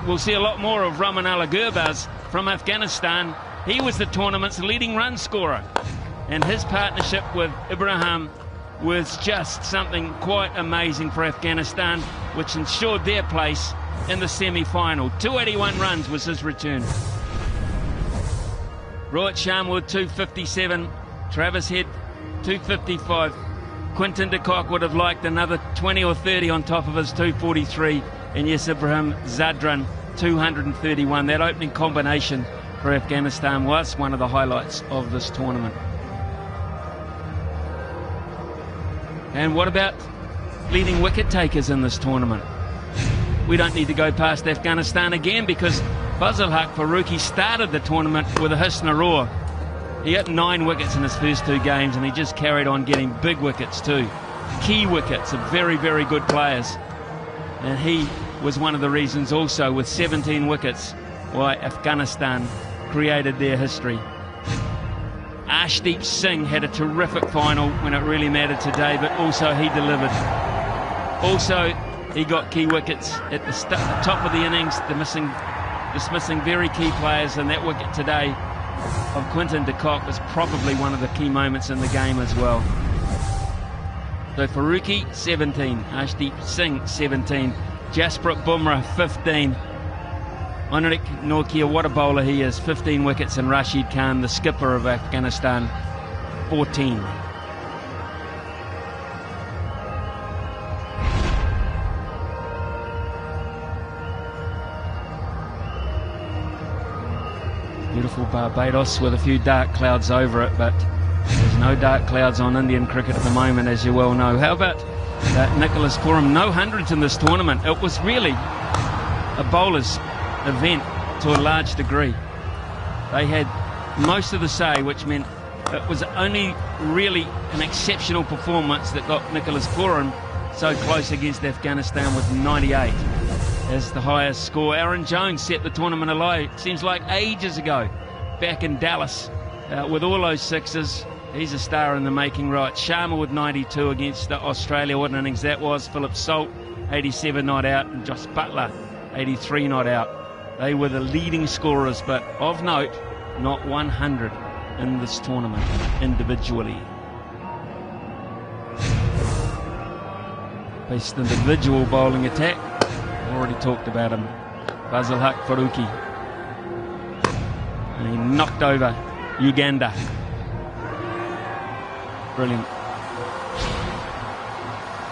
we'll see a lot more of Ramanala Gurbaz from Afghanistan. He was the tournament's leading run scorer, and his partnership with Ibrahim was just something quite amazing for Afghanistan, which ensured their place in the semi-final. 281 runs was his return. Rohit Sharma with 257, Travis Head 255. Quinton de Kock would have liked another 20 or 30 on top of his 243, and yes, Ibrahim Zadran 231. That opening combination for Afghanistan was one of the highlights of this tournament. And what about leading wicket takers in this tournament? We don't need to go past Afghanistan again, because Fazil Haq Farooqi started the tournament with a Hisna roar. He hit 9 wickets in his first 2 games, and he just carried on getting big wickets too. Key wickets of very, very good players. And he was one of the reasons also, with 17 wickets, why Afghanistan created their history. Arshdeep Singh had a terrific final when it really mattered today, but also he delivered. Also, he got key wickets at the top of the innings, dismissing very key players, and that wicket today of Quinton de Kock was probably one of the key moments in the game as well. So Farooqi 17, Arshdeep Singh 17, Jasprit Bumrah 15. Anrik Nortje, what a bowler he is, 15 wickets, and Rashid Khan, the skipper of Afghanistan, 14. Beautiful Barbados with a few dark clouds over it, but there's no dark clouds on Indian cricket at the moment, as you well know. How about Nicholas Pooran? No hundreds in this tournament. It was really a bowler's event to a large degree. They had most of the say, which meant it was only really an exceptional performance that got Nicholas Pooran so close against Afghanistan with 98 as the highest score. Aaron Jones set the tournament alight, seems like ages ago, back in Dallas, with all those sixes. He's a star in the making, right? Sharma with 92 against Australia. What an innings that was. Philip Salt 87 not out, and Josh Butler 83 not out. They were the leading scorers, but of note, not 100 in this tournament individually. Best individual bowling attack, already talked about him, Fazil Haq Farooqi. And he knocked over Uganda. Brilliant.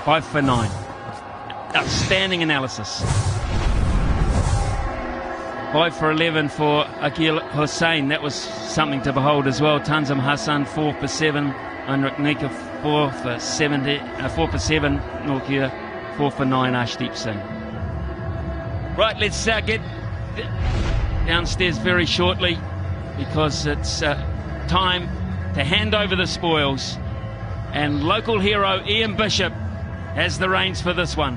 5 for 9. Outstanding analysis. 5 for 11 for Akil Hussain. That was something to behold as well. Tanzim Hassan 4 for 7. Anrik Nika 4 for 7. Nortje 4 for 9. Arshdeep Singh. Right, let's get downstairs very shortly, because it's time to hand over the spoils. And local hero Ian Bishop has the reins for this one.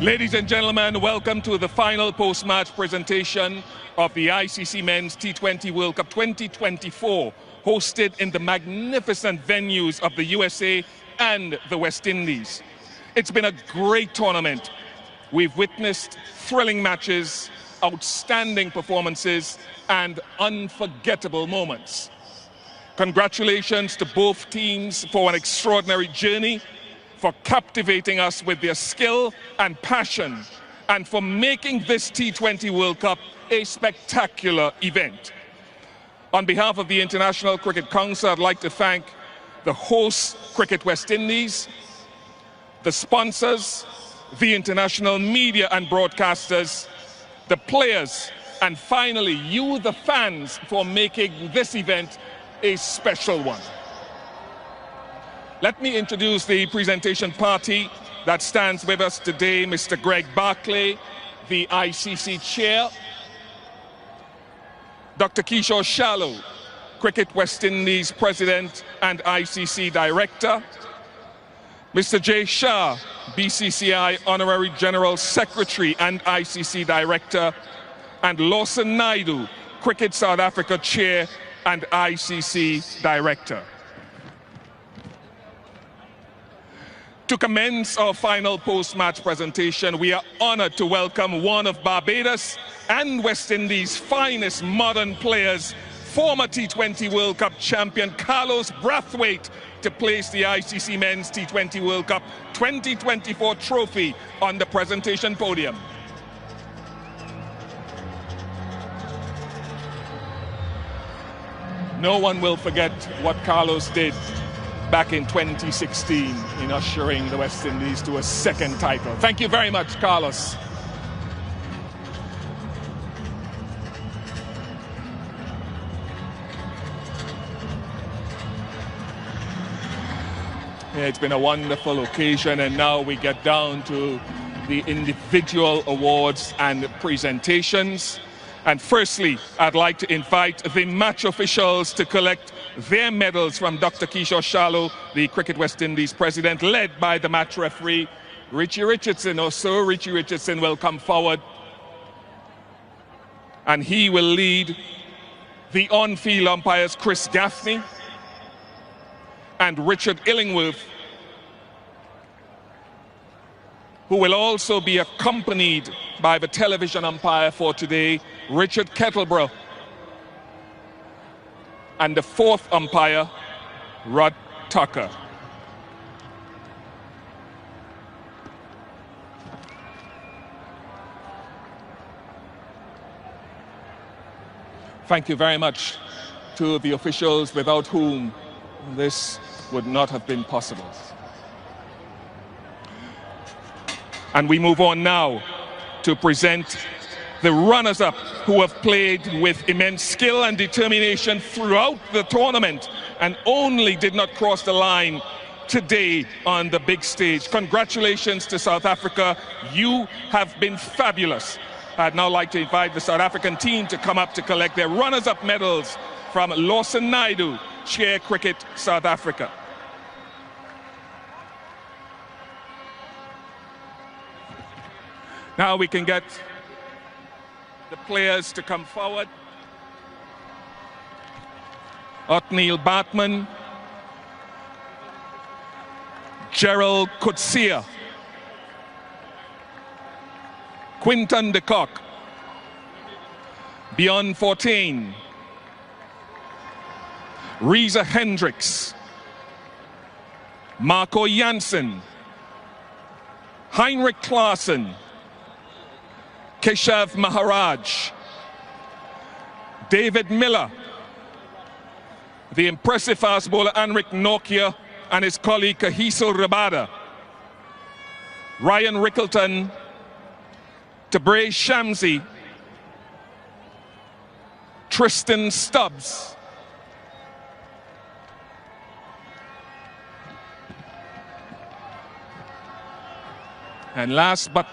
Ladies and gentlemen, welcome to the final post-match presentation of the ICC Men's T20 World Cup 2024, hosted in the magnificent venues of the USA and the West Indies. It's been a great tournament. We've witnessed thrilling matches, outstanding performances, and unforgettable moments. Congratulations to both teams for an extraordinary journey, for captivating us with their skill and passion, and for making this T20 World Cup a spectacular event. On behalf of the International Cricket Council, I'd like to thank the host, Cricket West Indies, the sponsors, the international media and broadcasters, the players, and finally you, the fans, for making this event a special one. Let me introduce the presentation party that stands with us today. Mr. Greg Barclay, the ICC Chair. Dr. Kishore Shallow, Cricket West Indies President and ICC Director. Mr. Jay Shah, BCCI Honorary General Secretary and ICC Director. And Lawson Naidu, Cricket South Africa Chair and ICC Director. To commence our final post-match presentation, we are honored to welcome one of Barbados and West Indies' finest modern players, former T20 World Cup champion Carlos Brathwaite, to place the ICC Men's T20 World Cup 2024 trophy on the presentation podium. No one will forget what Carlos did back in 2016 in ushering the West Indies to a second title. Thank you very much, Carlos. Yeah, it's been a wonderful occasion, and now we get down to the individual awards and presentations. And firstly, I'd like to invite the match officials to collect their medals from Dr. Kishore Shallow, the Cricket West Indies president, led by the match referee, Richie Richardson, or Sir Richie Richardson, will come forward. And he will lead the on-field umpires, Chris Gaffney and Richard Illingworth, who will also be accompanied by the television umpire for today, Richard Kettleborough, and the fourth umpire, Rod Tucker. Thank you very much to the officials without whom this would not have been possible. And we move on now to present the runners-up who have played with immense skill and determination throughout the tournament and only did not cross the line today on the big stage. Congratulations to South Africa. You have been fabulous. I'd now like to invite the South African team to come up to collect their runners-up medals from Lawson Naidu, Chair Cricket South Africa. Now we can get the players to come forward. Othniel Bartman, Gerald Coetzee, Quinton de Kock, Bjorn Fortuin, Reza Hendricks, Marco Jansen, Heinrich Klaassen, Keshav Maharaj, David Miller, the impressive fast bowler Anrik Nokia and his colleague Kahiso Rabada, Ryan Rickleton, Tabré Shamsi, Tristan Stubbs, and last but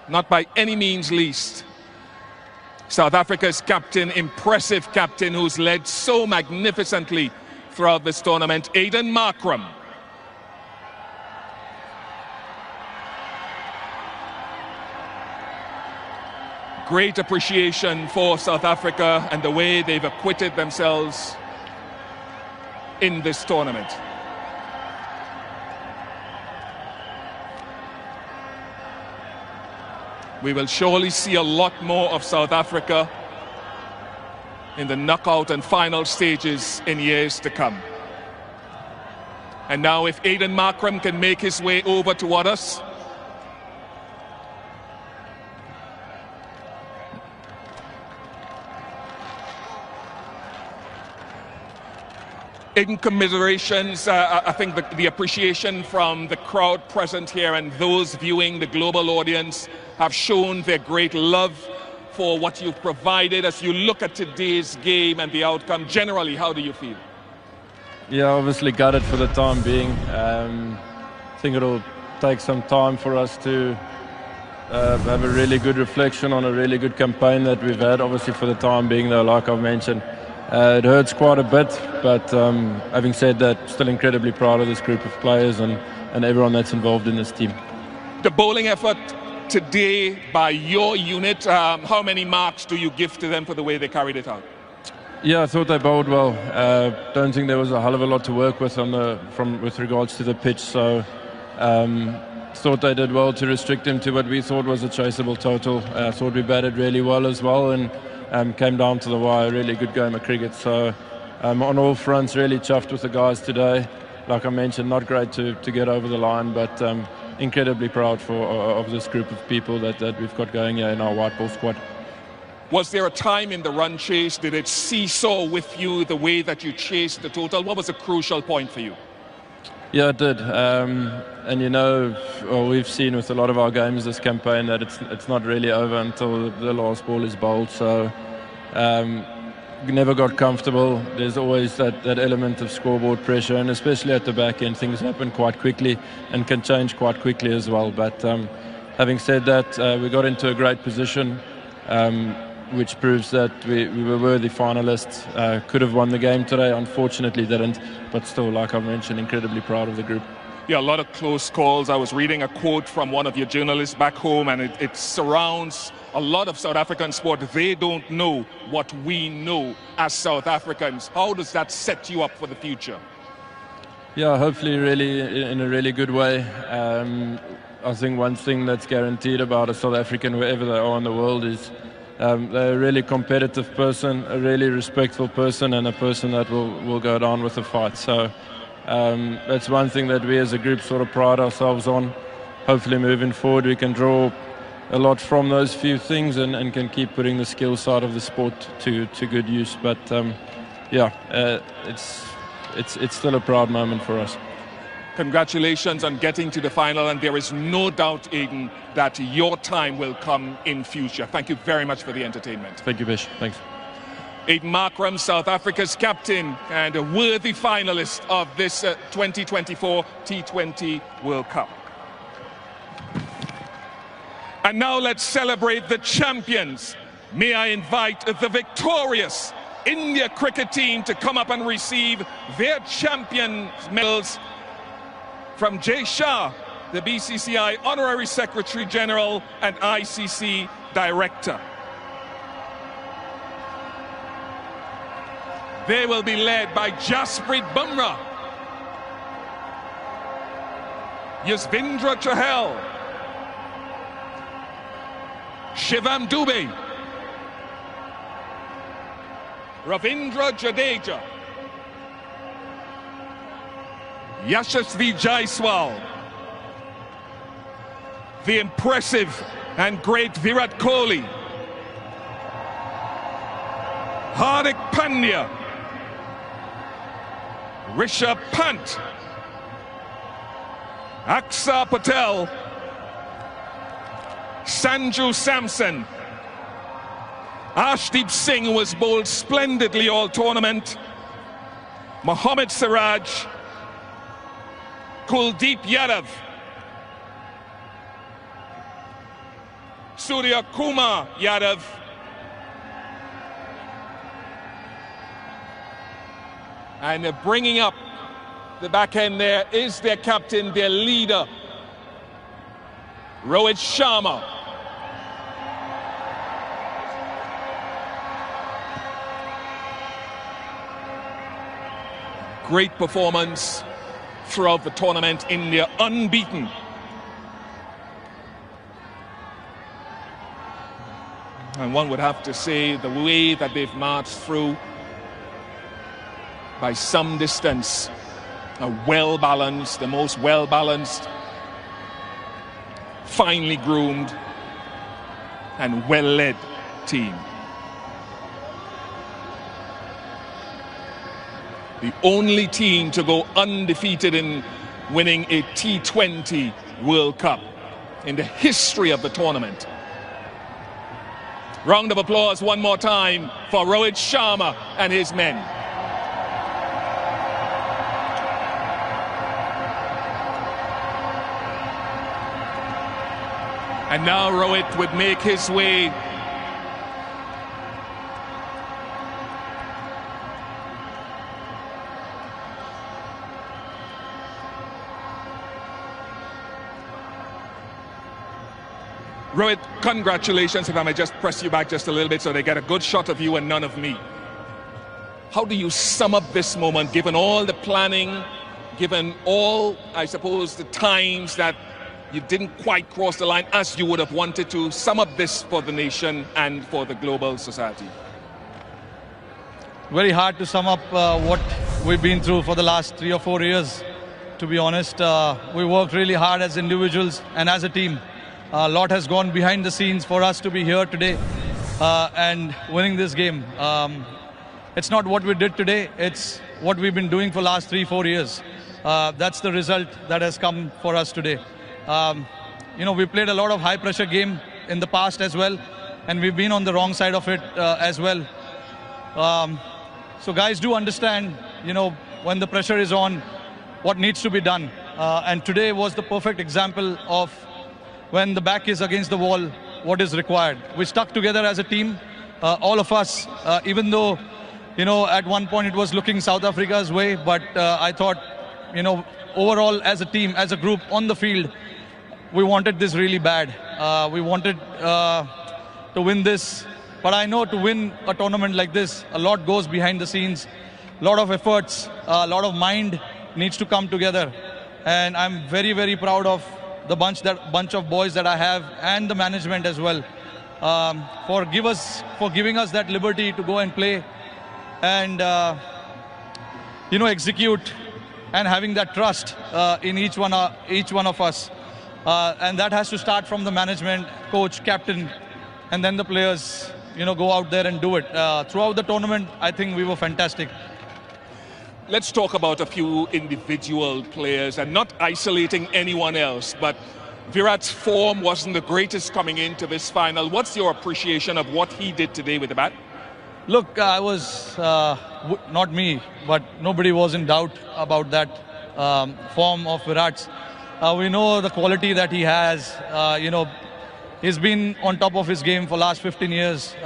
not by any means least, South Africa's captain, impressive captain who's led so magnificently throughout this tournament, Aiden Markram. Great appreciation for South Africa and the way they've acquitted themselves in this tournament. We will surely see a lot more of South Africa in the knockout and final stages in years to come. And now if Aiden Markram can make his way over toward us. In commiserations, I think the appreciation from the crowd present here and those viewing, the global audience, have shown their great love for what you've provided. As you look at today's game and the outcome, generally, how do you feel? Yeah, obviously gutted for the time being. I think it'll take some time for us to have a really good reflection on a really good campaign that we've had. Obviously for the time being, though, like I've mentioned, it hurts quite a bit, but having said that, still incredibly proud of this group of players and everyone that's involved in this team. The bowling effort today by your unit, how many marks do you give to them for the way they carried it out? Yeah, I thought they bowled well. Don't think there was a hell of a lot to work with with regards to the pitch, so Thought they did well to restrict him to what we thought was a chaseable total. Thought we batted really well as well, and came down to the wire. Really good game of cricket. So on all fronts, really chuffed with the guys today. Like I mentioned, not great to get over the line, but incredibly proud of this group of people that we've got going here in our white ball squad. Was there a time in the run chase, did it seesaw with you the way that you chased the total? What was a crucial point for you? Yeah, it did. And you know, well, we've seen with a lot of our games this campaign that it's not really over until the last ball is bowled. So we never got comfortable. There's always that element of scoreboard pressure, and especially at the back end, things happen quite quickly and can change quite quickly as well. But having said that, we got into a great position, which proves that we were worthy finalists. Could have won the game today, unfortunately didn't, but still, like I mentioned, incredibly proud of the group. Yeah, a lot of close calls. I was reading a quote from one of your journalists back home, and it surrounds a lot of South African sport. They don't know what we know as South Africans. How does that set you up for the future? Yeah, hopefully really in a really good way. I think one thing that's guaranteed about a South African, wherever they are in the world, is they're a really competitive person, a really respectful person, and a person that will go down with the fight. So that's one thing that we as a group sort of pride ourselves on. Hopefully moving forward we can draw a lot from those few things and can keep putting the skill side of the sport to good use. But it's still a proud moment for us. Congratulations on getting to the final, and there is no doubt, Aiden, that your time will come in future. Thank you very much for the entertainment. Thank you, Bish. Thanks. Aiden Markram, South Africa's captain and a worthy finalist of this 2024 T20 World Cup. And now let's celebrate the champions. May I invite the victorious India cricket team to come up and receive their champions medals from Jay Shah, the BCCI Honorary Secretary General and ICC Director. They will be led by Jasprit Bumrah, Yuzvendra Chahal, Shivam Dubey, Ravindra Jadeja, Yashasvi Jaiswal, the impressive and great Virat Kohli, Hardik Pandya, Rishabh Pant, Aksa Patel, Sanju Samson, Ashdeep Singh was bowled splendidly all tournament, Mohammad Siraj, Kuldeep Yadav, Surya Kumar Yadav, and bringing up the back end there is their captain, their leader, Rohit Sharma. Great performance throughout the tournament. India unbeaten. And one would have to say the way that they've marched through, by some distance, a well-balanced, the most well-balanced, finely groomed and well-led team. The only team to go undefeated in winning a T20 World Cup in the history of the tournament. Round of applause one more time for Rohit Sharma and his men. And now Rohit would make his way Rohit, congratulations. If I may just press you back just a little bit so they get a good shot of you and none of me. How do you sum up this moment, given all the planning, given all, I suppose, the times that you didn't quite cross the line as you would have wanted to, sum up this for the nation and for the global society? Very hard to sum up what we've been through for the last 3 or 4 years. To be honest, we worked really hard as individuals and as a team. A lot has gone behind the scenes for us to be here today and winning this game. It's not what we did today, it's what we've been doing for the last 3-4 years. That's the result that has come for us today. We played a lot of high pressure game in the past as well, and we've been on the wrong side of it as well. So guys do understand, when the pressure is on, what needs to be done. And today was the perfect example of when the back is against the wall, what is required. We stuck together as a team, all of us, even though, at one point it was looking South Africa's way, but I thought, overall as a team, as a group on the field, we wanted this really bad. We wanted to win this. But I know to win a tournament like this, a lot goes behind the scenes, a lot of efforts, a lot of mind needs to come together. And I'm very, very proud of the bunch of boys that I have and the management as well for giving us that liberty to go and play and execute and having that trust in each one of us. And that has to start from the management, coach, captain, and then the players, go out there and do it. Throughout the tournament, I think we were fantastic. Let's talk about a few individual players and not isolating anyone else, but Virat's form wasn't the greatest coming into this final. What's your appreciation of what he did today with the bat? Look, I was, not me, but nobody was in doubt about that form of Virat's. We know the quality that he has. He's been on top of his game for the last 15 years.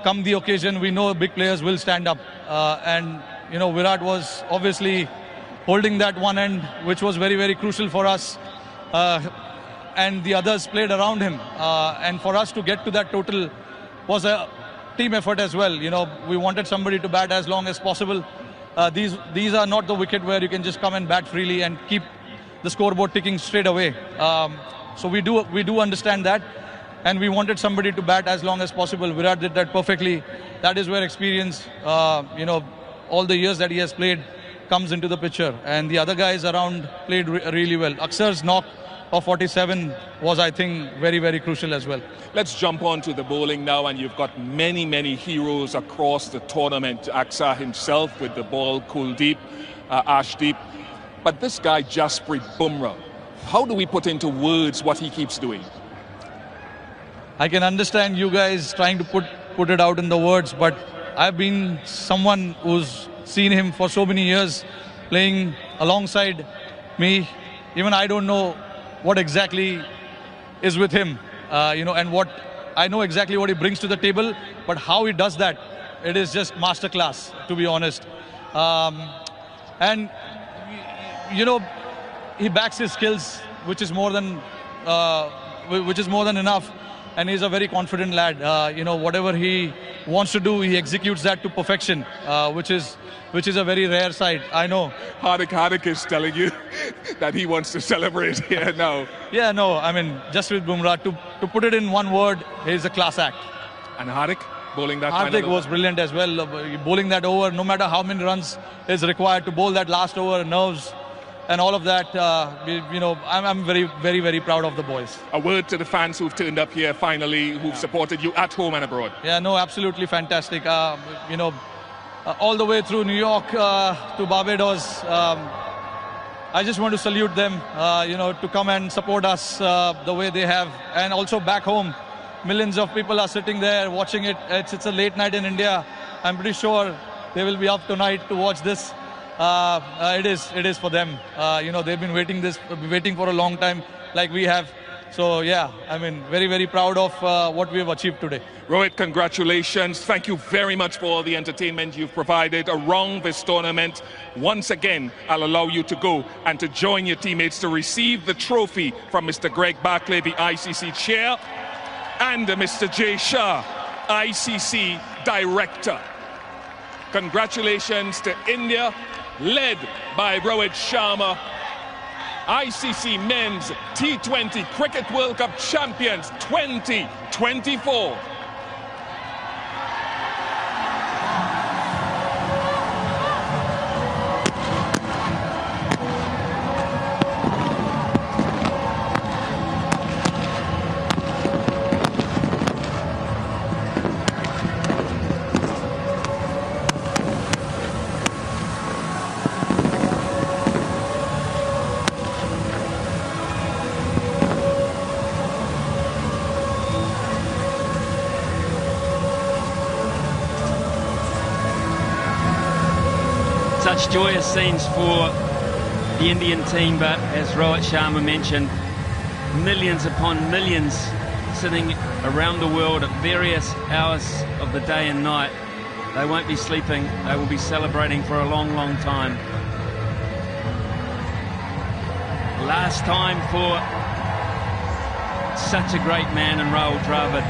Come the occasion, we know big players will stand up. Virat was obviously holding that one end, which was very, very crucial for us. And the others played around him. And for us to get to that total was a team effort as well. We wanted somebody to bat as long as possible. These are not the wicket where you can just come and bat freely and keep the scoreboard ticking straight away. So we do understand that, and we wanted somebody to bat as long as possible. Virat did that perfectly. That is where experience, all the years that he has played comes into the picture. And the other guys around played really well. Aksar's knock of 47 was, I think, very, very crucial as well. Let's jump on to the bowling now, and you've got many, many heroes across the tournament. Aksar himself with the ball, Kuldeep, Ashdeep. But this guy, Jasprit Bumrah, how do we put into words what he keeps doing? I can understand you guys trying to put it out in the words, but I've been someone who's seen him for so many years playing alongside me. Even I don't know what exactly is with him, and what I know exactly what he brings to the table, but how he does that, it is just masterclass, to be honest. He backs his skills, which is more than enough, and he's a very confident lad. Whatever he wants to do, he executes that to perfection, which is a very rare sight. I know. Hardik is telling you that he wants to celebrate here now. Yeah, no, I mean, just with Bumrah, to put it in one word, he's a class act. And Hardik bowling that. Hardik was brilliant as well, bowling that over. No matter how many runs is required to bowl that last over, nerves and all of that, I'm very, very, very proud of the boys. A word to the fans who've turned up here finally, who've supported you at home and abroad. Yeah, no, absolutely fantastic. All the way through New York to Barbados, I just want to salute them, to come and support us the way they have. And also back home, millions of people are sitting there watching it. It's a late night in India. I'm pretty sure they will be up tonight to watch this. It is for them. They've been waiting for a long time, like we have. So yeah, I mean, very, very proud of what we have achieved today. Rohit, congratulations. Thank you very much for all the entertainment you've provided around this tournament. Once again, I'll allow you to go and to join your teammates to receive the trophy from Mr. Greg Barclay, the ICC chair, and Mr. Jay Shah, ICC director. Congratulations to India led by Rohit Sharma, ICC Men's T20 Cricket World Cup champions 2024. Such joyous scenes for the Indian team, but as Rohit Sharma mentioned, millions upon millions sitting around the world at various hours of the day and night. They won't be sleeping, they will be celebrating for a long, long time. Last time for such a great man in Rahul Dravid.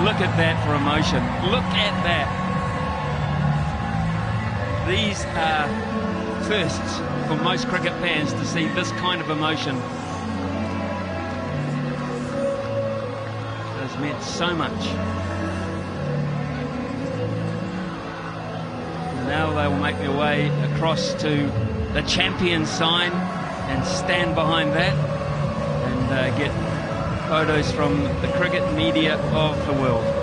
Look at that for emotion, look at that. These are firsts for most cricket fans to see this kind of emotion. It has meant so much. And now they will make their way across to the champion sign and stand behind that and get photos from the cricket media of the world.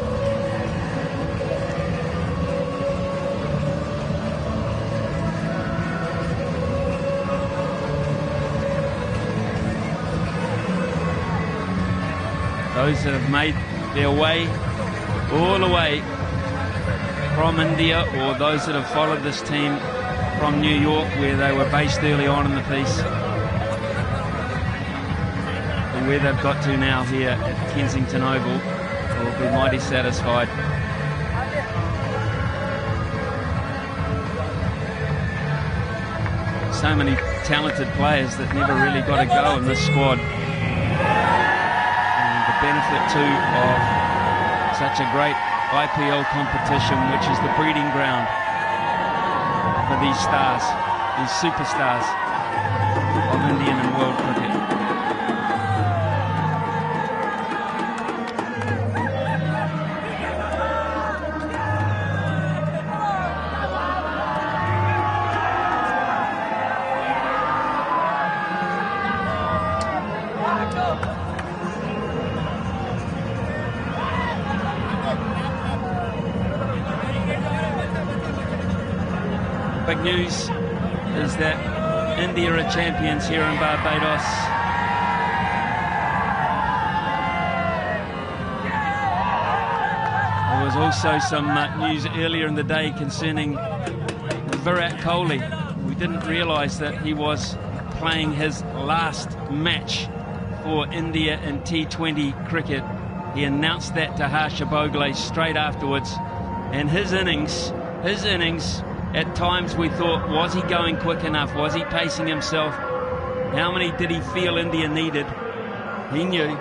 Those that have made their way all the way from India, or those that have followed this team from New York, where they were based early on in the piece, and where they've got to now here at Kensington Oval, will be mighty satisfied. So many talented players that never really got a go in this squad. Benefit too of such a great IPL competition, which is the breeding ground for these stars, these superstars of Indian and world cricket. Big news is that India are champions here in Barbados. There was also some news earlier in the day concerning Virat Kohli. We didn't realise that he was playing his last match for India in T20 cricket. He announced that to Harsha Bhogle straight afterwards, and his innings, at times we thought, was he going quick enough? Was he pacing himself? How many did he feel India needed? He knew.